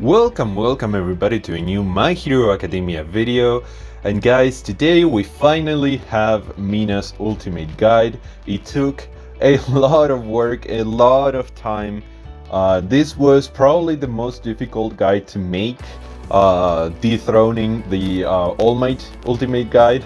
Welcome everybody to a new My Hero Academia video. And guys, today we finally have MINA'S Ultimate Guide. It took a lot of work, a lot of time. This was probably the most difficult guide to make, dethroning the All Might Ultimate Guide.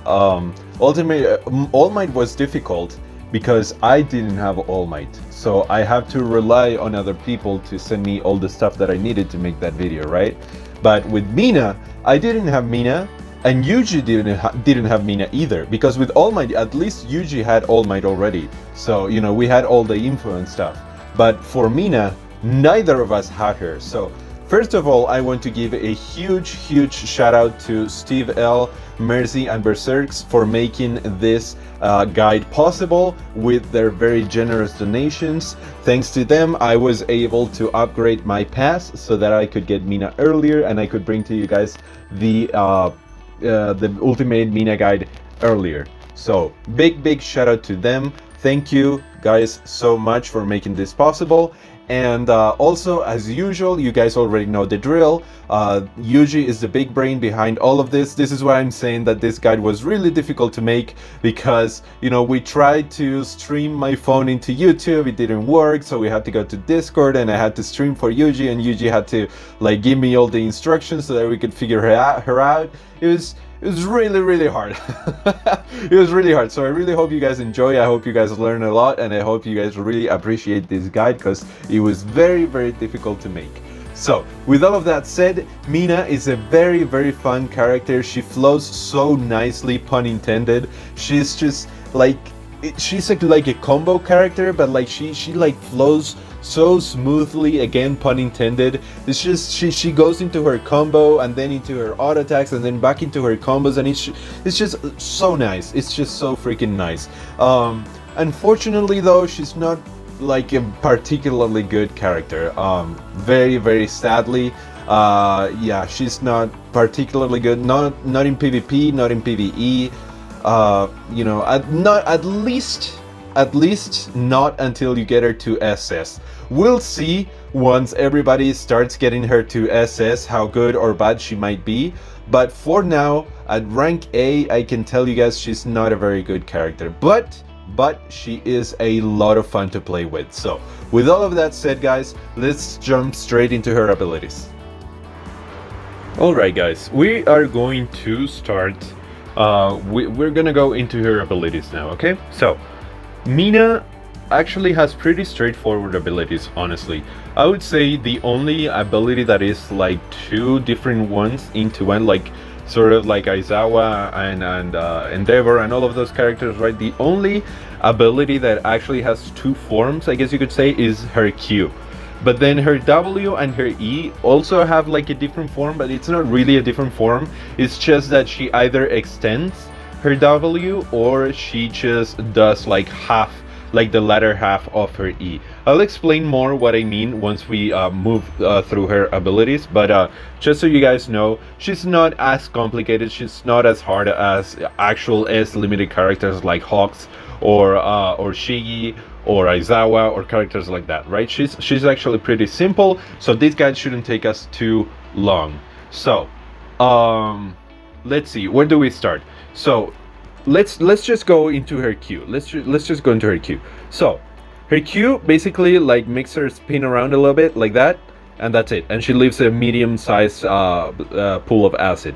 All Might was difficult because I didn't have All Might, so I have to rely on other people to send me all the stuff that I needed to make that video, right? But with Mina, I didn't have Mina, and Yuji didn't have Mina either, because with All Might, at least Yuji had All Might already, so you know, we had all the info and stuff. But for Mina, neither of us had her. So first of all, I want to give a huge shout out to Steve L, Mercy, and Berserks for making this guide possible with their very generous donations. Thanks to them, I was able to upgrade my pass so that I could get Mina earlier and I could bring to you guys the Ultimate Mina guide earlier. So big shout out to them. Thank you guys so much for making this possible. And also, as usual, you guys already know the drill. Yuji is the big brain behind all of this. This is why I'm saying that this guide was really difficult to make, because, you know, we tried to stream my phone into YouTube, it didn't work, so we had to go to Discord and I had to stream for Yuji, and Yuji had to like give me all the instructions so that we could figure her out. It was really hard. It was really hard. So I really hope you guys enjoy. I hope you guys learn a lot, and I hope you guys really appreciate this guide, because it was very difficult to make. So with all of that said, Mina is a very fun character. She flows so nicely, pun intended. She's just like, she's like a combo character, but like she like flows so smoothly, again pun intended. It's just she goes into her combo and then into her auto attacks and then back into her combos, and it's just so nice. It's just so freaking nice. Unfortunately though, she's not like a particularly good character. Very sadly, yeah, she's not particularly good, not in PvP, not in PvE. You know, at least not until you get her to SS. We'll see once everybody starts getting her to SS how good or bad she might be, but for now, at rank A, I can tell you guys she's not a very good character, but she is a lot of fun to play with. So with all of that said, guys, let's jump straight into her abilities. Alright guys, we are going to start. We're gonna go into her abilities now, okay? So Mina actually has pretty straightforward abilities, honestly. I would say the only ability that is like two different ones into one, like sort of like Aizawa and Endeavor and all of those characters, right? The only ability that actually has two forms, I guess you could say, is her Q. But then her W and her E also have like a different form, but it's not really a different form. It's just that she either extends her W or she just does like half, like the latter half of her E. I'll explain more what I mean once we move through her abilities, but just so you guys know, she's not as complicated, she's not as hard as actual S limited characters like Hawks or Shigi or Aizawa or characters like that, right? She's actually pretty simple, so this guide shouldn't take us too long. So let's see, where do we start? So let's just go into her Q. Let's just go into her Q. So her Q basically like makes her spin around a little bit like that, and that's it. And she leaves a medium-sized pool of acid.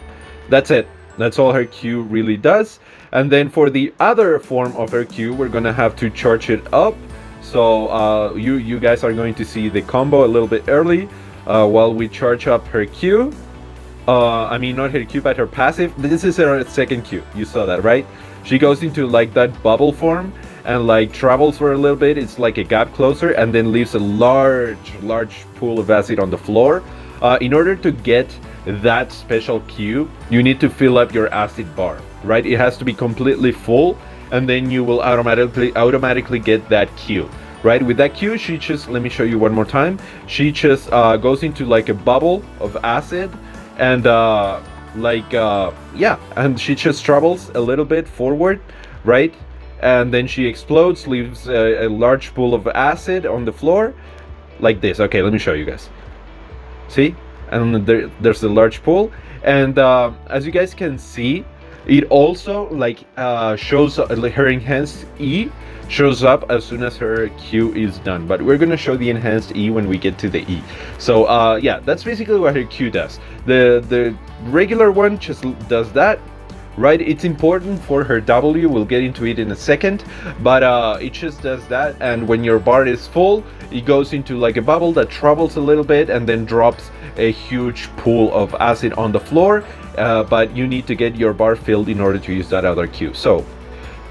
That's it. That's all her Q really does. And then for the other form of her Q, we're gonna have to charge it up. So you guys are going to see the combo a little bit early while we charge up her Q. I mean, not her Q, but her passive. This is her second Q. You saw that, right? She goes into like that bubble form and like travels for a little bit. It's like a gap closer, and then leaves a large pool of acid on the floor. In order to get that special Q, you need to fill up your acid bar, right? It has to be completely full, and then you will automatically get that Q. Right, with that Q, she just, let me show you one more time. She just goes into like a bubble of acid, and yeah, and she just travels a little bit forward, right? And then she explodes, leaves a large pool of acid on the floor like this. Okay, let me show you guys. See, and there's a large pool, and as you guys can see, it also like shows like her enhanced E shows up as soon as her Q is done, but we're gonna show the enhanced E when we get to the E. So yeah, that's basically what her Q does. The regular one just does that, right? It's important for her W, we'll get into it in a second, but it just does that, and when your bar is full, it goes into like a bubble that travels a little bit and then drops a huge pool of acid on the floor, but you need to get your bar filled in order to use that other Q. So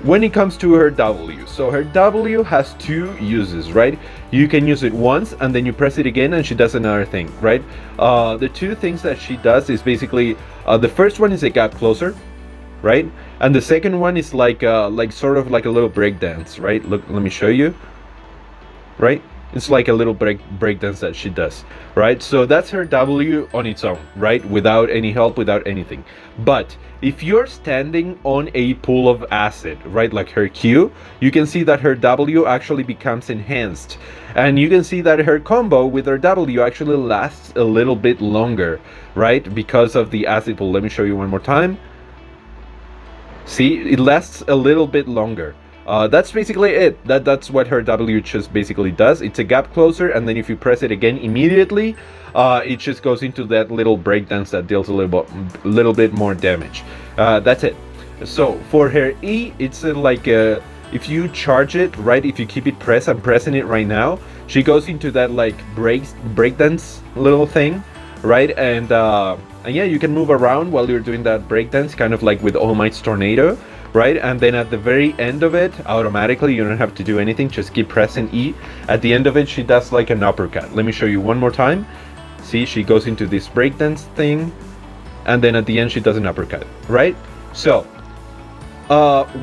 when it comes to her W, so her W has two uses, right? You can use it once and then you press it again and she does another thing, right? The two things that she does is basically, the first one is a gap closer, right? And the second one is like sort of like a little break dance, right? Look, let me show you, right? It's like a little break dance that she does, right? So that's her W on its own, right? Without any help, without anything. But if you're standing on a pool of acid, right, like her Q, you can see that her W actually becomes enhanced. And you can see that her combo with her W actually lasts a little bit longer, right? Because of the acid pool. Let me show you one more time. See, it lasts a little bit longer. That's basically it. That's what her W just basically does. It's a gap closer, and then if you press it again immediately, it just goes into that little breakdance that deals a little bit more damage. That's it. So for her E, it's like if you charge it, right, if you keep it pressed, I'm pressing it right now, she goes into that like breakdance little thing, right? And yeah, you can move around while you're doing that breakdance, kind of like with All Might's tornado, right? And then at the very end of it, automatically, you don't have to do anything, just keep pressing E. At the end of it, she does like an uppercut. Let me show you one more time. See, she goes into this breakdance thing, and then at the end, she does an uppercut, right? So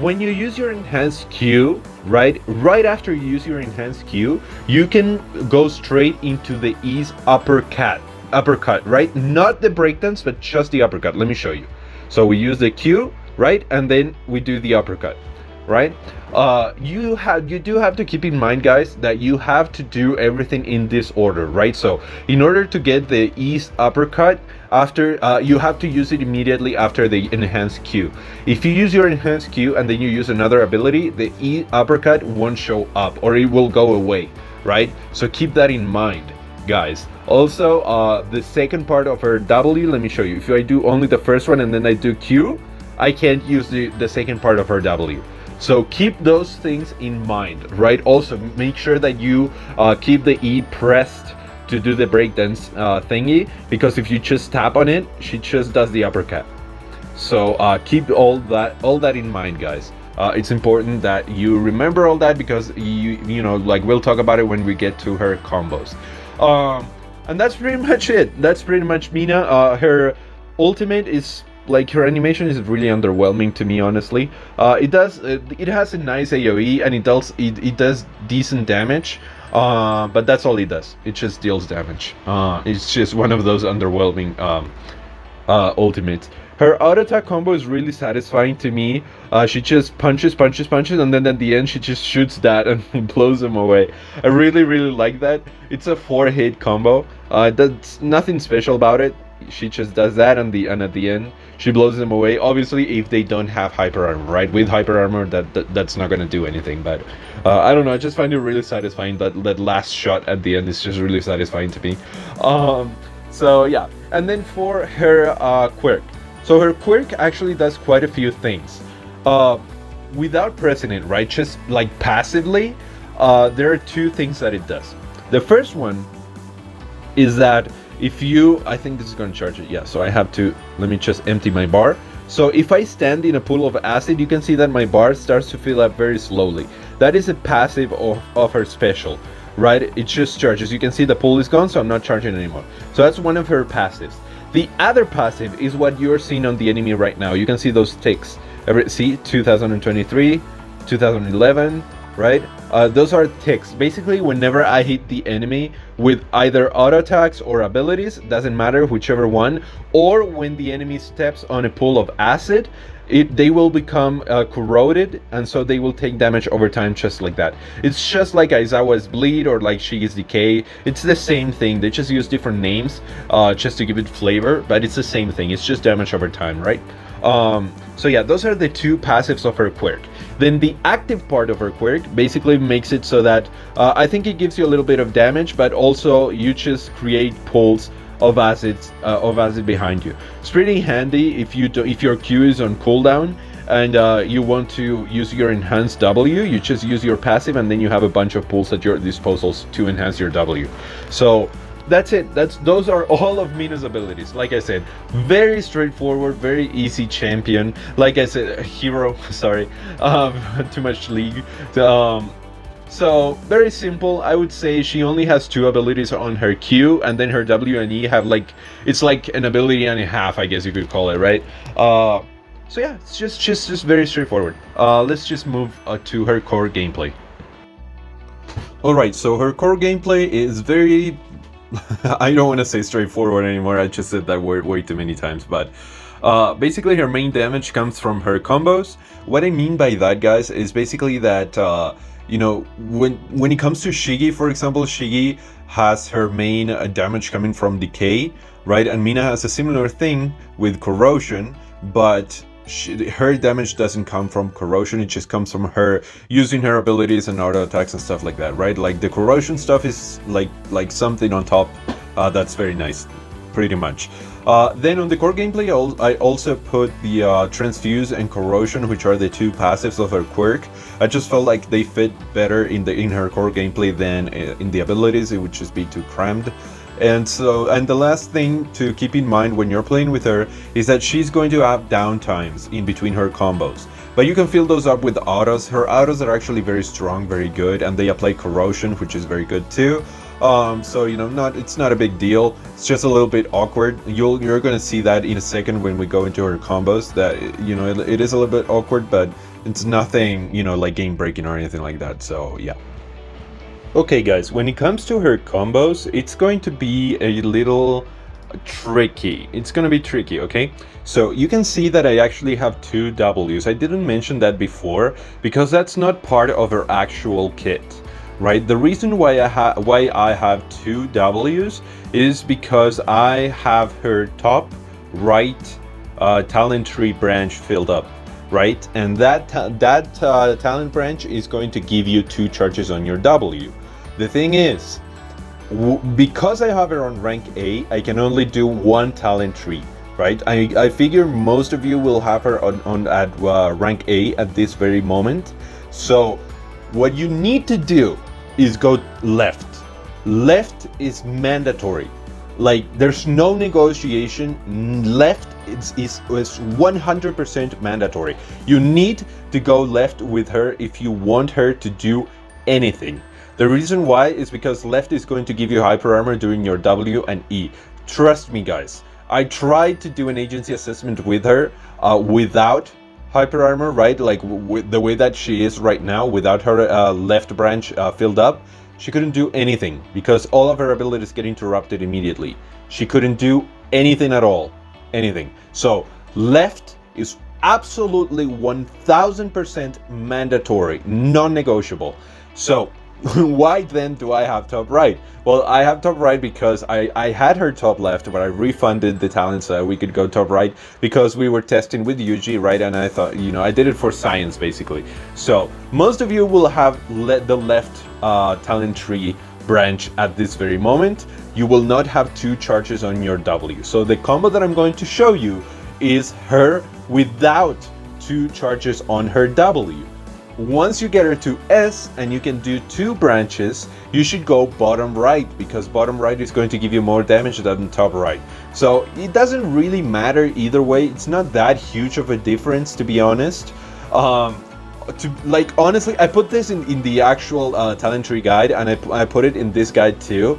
when you use your enhanced Q, right after you use your enhanced Q, you can go straight into the E's uppercut, right? Not the breakdance, but just the uppercut. Let me show you. So we use the Q, right, and then we do the uppercut, right? You do have to keep in mind, guys, that you have to do everything in this order, right? So in order to get the E's uppercut, after you have to use it immediately after the enhanced Q. If you use your enhanced Q and then you use another ability, the E uppercut won't show up, or it will go away, right? So keep that in mind, guys. Also, the second part of her W, let me show you. If I do only the first one and then I do Q, I can't use the second part of her W. So keep those things in mind, right? Also, make sure that you keep the E pressed to do the breakdance thingy, because if you just tap on it, she just does the uppercut. So keep all that in mind, guys. It's important that you remember all that, because you know, like, we'll talk about it when we get to her combos. And that's pretty much it. That's pretty much Mina. Her ultimate is, like, her animation is really underwhelming to me, honestly. It has a nice AoE, and it does decent damage, but that's all it does. It just deals damage. It's just one of those underwhelming ultimates. Her auto attack combo is really satisfying to me. She just punches, and then at the end she just shoots that and blows them away. I really like that. It's a 4-hit combo. That's nothing special about it. She just does that, and at the end she blows them away. Obviously, if they don't have hyper armor, right? With hyper armor, that's not gonna do anything. But I don't know. I just find it really satisfying. That last shot at the end is just really satisfying to me. So yeah, and then for her quirk. So her quirk actually does quite a few things. Without pressing it, right? Just like passively, there are two things that it does. The first one is that if you, I think this is going to charge it, yeah, so I have to, let me just empty my bar. So if I stand in a pool of acid, you can see that my bar starts to fill up very slowly. That is a passive of her special, right? It just charges. You can see the pool is gone, so I'm not charging anymore. So that's one of her passives. The other passive is what you're seeing on the enemy right now. You can see those ticks. See, 2023, 2011, right? Those are ticks. Basically, whenever I hit the enemy with either auto attacks or abilities, doesn't matter, whichever one, or when the enemy steps on a pool of acid, they will become corroded, and so they will take damage over time, just like that. It's just like Aizawa's bleed or like Shige's decay. It's the same thing. They just use different names just to give it flavor, but it's the same thing. It's just damage over time, right? So yeah, those are the two passives of her quirk. Then the active part of her quirk basically makes it so that I think it gives you a little bit of damage, but also you just create pulls of acid behind you. It's pretty handy if your Q is on cooldown and you want to use your enhanced W. You just use your passive, and then you have a bunch of pulls at your disposals to enhance your W. So that's it. Those are all of Mina's abilities. Like I said, very straightforward, very easy champion. Like I said, hero. Sorry, too much league. So very simple. I would say she only has two abilities on her Q, and then her W and E have it's like an ability and a half, I guess you could call it, right? So yeah, it's just very straightforward. Let's just move to her core gameplay. Alright, so her core gameplay is very I don't want to say straightforward anymore. I just said that word way too many times, but basically her main damage comes from her combos. What I mean by that, guys, is basically that you know, when it comes to Shigi, for example, Shigi has her main damage coming from decay, right? And Mina has a similar thing with corrosion, but her damage doesn't come from corrosion. It just comes from her using her abilities and auto attacks and stuff like that, right? Like the corrosion stuff is like something on top that's very nice, pretty much. Then on the core gameplay, I also put the transfuse and corrosion, which are the two passives of her quirk. I just felt like they fit better in her core gameplay than in the abilities. It would just be too crammed. And the last thing to keep in mind when you're playing with her is that she's going to have downtimes in between her combos. But you can fill those up with autos. Her autos are actually very strong, very good, and they apply corrosion, which is very good too. So you know, it's not a big deal. It's just a little bit awkward. You're gonna see that in a second when we go into her combos. That, you know, it is a little bit awkward, but it's nothing, you know, like game breaking or anything like that. So yeah. Okay, guys, when it comes to her combos, it's going to be a little tricky. It's gonna be tricky, okay? So you can see that I actually have two Ws. I didn't mention that before because that's not part of her actual kit, right? The reason why I have two Ws is because I have her top right talent tree branch filled up, right? And that talent branch is going to give you 2 charges on your W. The thing is, because I have her on rank A, I can only do 1 talent tree, right? I figure most of you will have her at rank A at this very moment. So what you need to do is go left. Left is mandatory. Like, there's no negotiation. Left is 100% mandatory. You need to go left with her if you want her to do anything. The reason why is because left is going to give you hyper armor during your W and E. Trust me, guys. I tried to do an agency assessment with her without hyper armor, right? Like with the way that she is right now, without her left branch filled up. She couldn't do anything because all of her abilities get interrupted immediately. She couldn't do anything at all. Anything. So left is absolutely 1000% mandatory, non-negotiable. So why then do I have top right? Well, I have top right because I had her top left, but I refunded the talent so we could go top right because we were testing with Yuji, right? And I thought, you know, I did it for science basically. So most of you will have the left talent tree branch at this very moment. You will not have 2 charges on your W. So the combo that I'm going to show you is her without 2 charges on her W. Once you get her to S and you can do 2 branches, you should go bottom right because bottom right is going to give you more damage than top right. So it doesn't really matter either way. It's not that huge of a difference, to be honest. Honestly, I put this in the actual talent tree guide, and I put it in this guide too.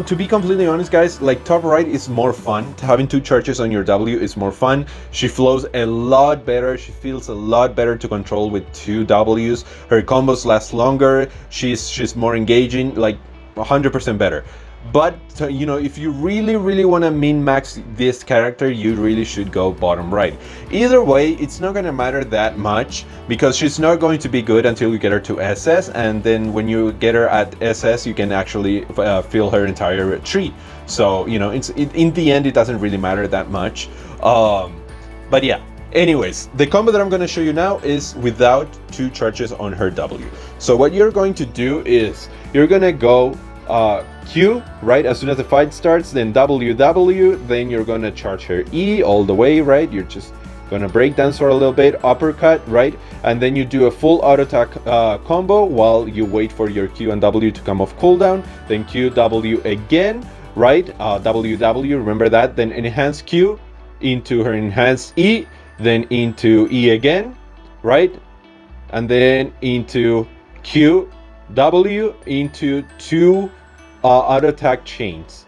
To be completely honest, guys, like top right is more fun. Having 2 charges on your W is more fun. She flows a lot better. She feels a lot better to control with 2 Ws. Her combos last longer. She's more engaging, like 100% better. But you know, if you really want to min-max this character, you really should go bottom right. Either way, it's not going to matter that much, because she's not going to be good until you get her to SS, and then when you get her at SS, you can actually fill her entire tree. So you know, in the end, it doesn't really matter that much. But yeah, anyways, the combo that I'm going to show you now is without 2 charges on her W. So what you're going to do is you're going to go Q, right, as soon as the fight starts, then W, then you're gonna charge her E all the way, right? You're just gonna break dance for a little bit, uppercut, right? And then you do a full auto attack combo while you wait for your Q and W to come off cooldown, then Q, W again, right? W, remember that, then enhance Q into her enhanced E, then into E again, right? And then into Q, W, into 2 auto attack chains,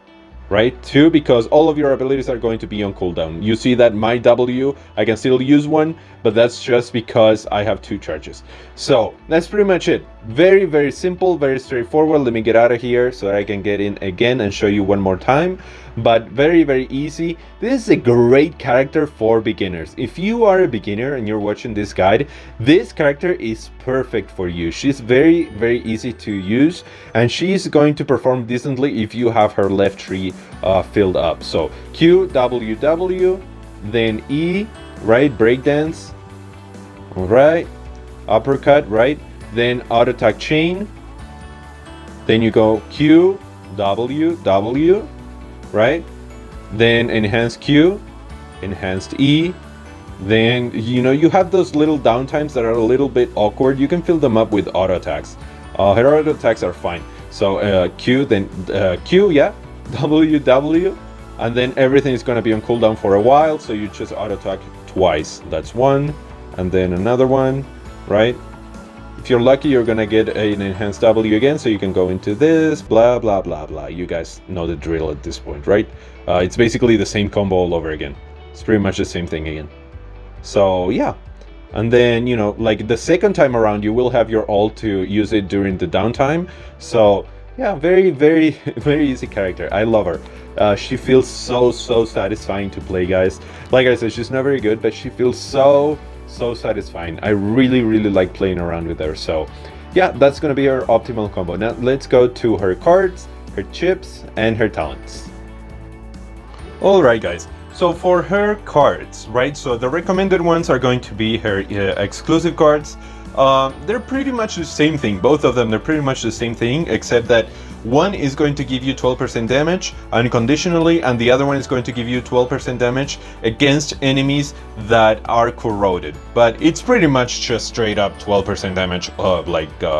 right? 2, because all of your abilities are going to be on cooldown. You see that my W, I can still use one, but that's just because I have 2 charges. So that's pretty much it. Very simple, very straightforward. Let me get out of here so that I can get in again and show you one more time. But very easy. This is a great character for beginners. If you are a beginner and you're watching this guide, this character is perfect for you. She's very easy to use, and she's going to perform decently if you have her left tree filled up. So Q, W, then E, right? Breakdance, all right, uppercut, right? Then auto attack chain, then you go Q, W, right? Then enhanced Q, enhanced E. Then you know, you have those little downtimes that are a little bit awkward. You can fill them up with auto attacks. Her auto attacks are fine. So Q, then Q, yeah, W, and then everything is going to be on cooldown for a while. So you just auto attack twice. That's one, and then another one, right? If you're lucky, you're gonna get an enhanced W again, so you can go into this, blah blah. You guys know the drill at this point, right? It's basically the same combo all over again. It's pretty much the same thing again. So yeah, and then you know, like the second time around, you will have your ult to use it during the downtime. So yeah, very easy character. I love her. She feels so satisfying to play, guys. Like I said, she's not very good, but she feels so satisfying. I really like playing around with her. So yeah, that's gonna be her optimal combo. Now let's go to her cards, her chips, and her talents. All right, guys, so for her cards, right, so the recommended ones are going to be her exclusive cards. They're pretty much the same thing. Both of them, they're pretty much the same thing, except that one is going to give you 12% damage unconditionally, and the other one is going to give you 12% damage against enemies that are corroded. But it's pretty much just straight up 12% damage,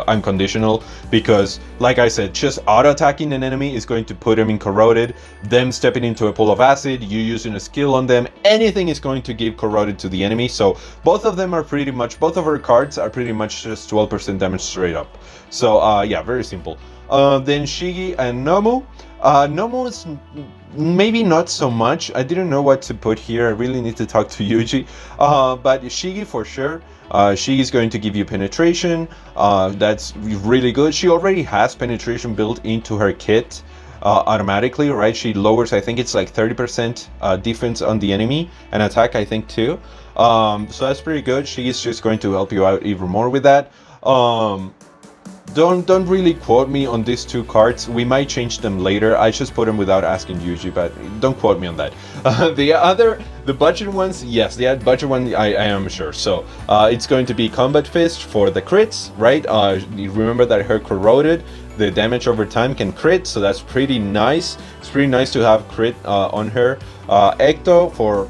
unconditional, because like I said, just auto attacking an enemy is going to put them in corroded. Them stepping into a pool of acid, you using a skill on them, anything is going to give corroded to the enemy. So both of them are pretty much, both of her cards are pretty much just 12% damage straight up. So yeah, very simple. Then Shigi and Nomu. Nomu is maybe not so much. I didn't know what to put here. I really need to talk to Yuji. But Shigi for sure. She is going to give you penetration. That's really good. She already has penetration built into her kit automatically, right? She lowers, I think it's like 30% defense on the enemy, and attack, I think, too. So that's pretty good. She is just going to help you out even more with that. Don't really quote me on these 2 cards. We might change them later. I just put them without asking Yuji, but don't quote me on that. The budget ones, yes, the budget one, I am sure. So it's going to be Combat Fist for the crits, right? Remember that her corroded, the damage over time can crit, so that's pretty nice. It's pretty nice to have crit on her. Ecto for,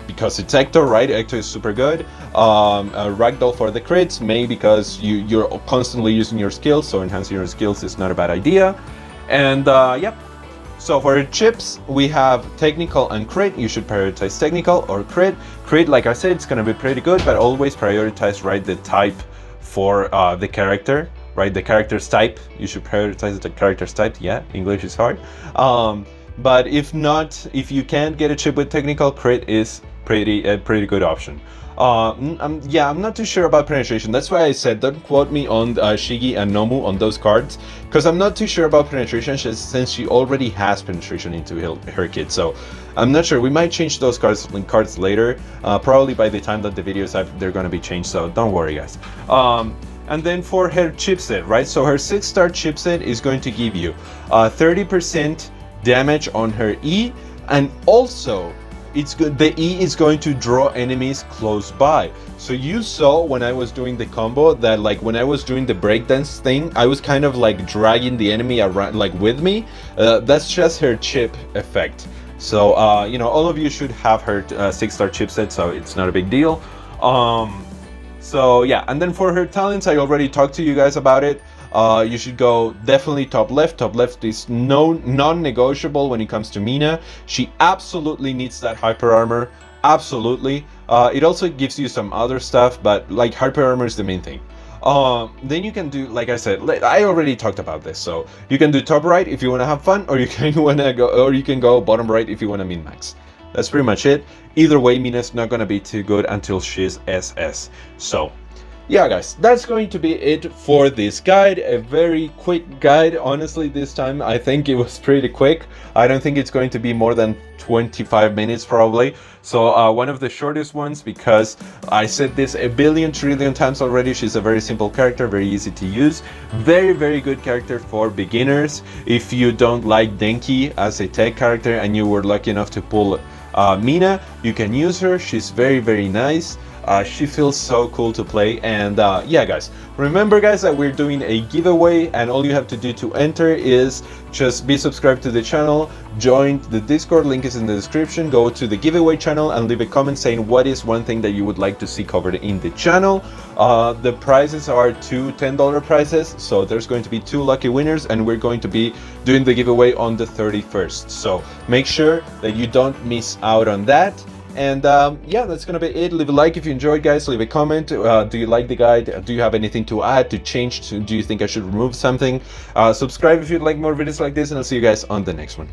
because it's Ecto, right? Ecto is super good. Ragdoll for the crits, May because you're constantly using your skills, so enhancing your skills is not a bad idea. And yep. So for chips, we have technical and crit. You should prioritize technical or crit. Crit, like I said, it's gonna be pretty good, but always prioritize, right, the type for the character, right? The character's type. You should prioritize the character's type. Yeah, English is hard. But if not, if you can't get a chip with technical, crit is pretty good option. Yeah, I'm not too sure about penetration. That's why I said don't quote me on Shigi and Nomu on those cards, because I'm not too sure about penetration since she already has penetration into her kit. So I'm not sure. We might change those cards later. Probably by the time that the videos they're gonna be changed. So don't worry, guys. And then for her chipset, right? So her 6-star chipset is going to give you 30% damage on her E, and also it's good. The E is going to draw enemies close by. So you saw when I was doing the combo that like when I was doing the breakdance thing, I was kind of like dragging the enemy around like with me. That's just her chip effect. So you know, all of you should have her 6-star chipset, so it's not a big deal. So yeah, and then for her talents, I already talked to you guys about it. You should go definitely top left. Top left is non-negotiable when it comes to Mina. She absolutely needs that hyper armor. Absolutely. It also gives you some other stuff, but like hyper armor is the main thing. Then you can do, like I said, I already talked about this. So you can do top right if you want to have fun, or you can go bottom right if you want to min max. That's pretty much it. Either way, Mina's not gonna be too good until she's SS. So yeah, guys, that's going to be it for this guide. A very quick guide, honestly. This time I think it was pretty quick. I don't think it's going to be more than 25 minutes probably. So one of the shortest ones, because I said this a billion trillion times already. She's a very simple character, very easy to use, very good character for beginners. If you don't like Denki as a tech character and you were lucky enough to pull Mina, you can use her. She's very nice. She feels so cool to play. And yeah, guys, remember guys that we're doing a giveaway, and all you have to do to enter is just be subscribed to the channel, join the Discord, link is in the description, go to the giveaway channel and leave a comment saying what is one thing that you would like to see covered in the channel. The prizes are two $10 prizes, so there's going to be 2 lucky winners, and we're going to be doing the giveaway on the 31st. So make sure that you don't miss out on that. And yeah, that's gonna be it. Leave a like if you enjoyed, guys. Leave a comment. Do you like the guide? Do you have anything to add, to change? Do you think I should remove something? Subscribe if you'd like more videos like this, and I'll see you guys on the next one.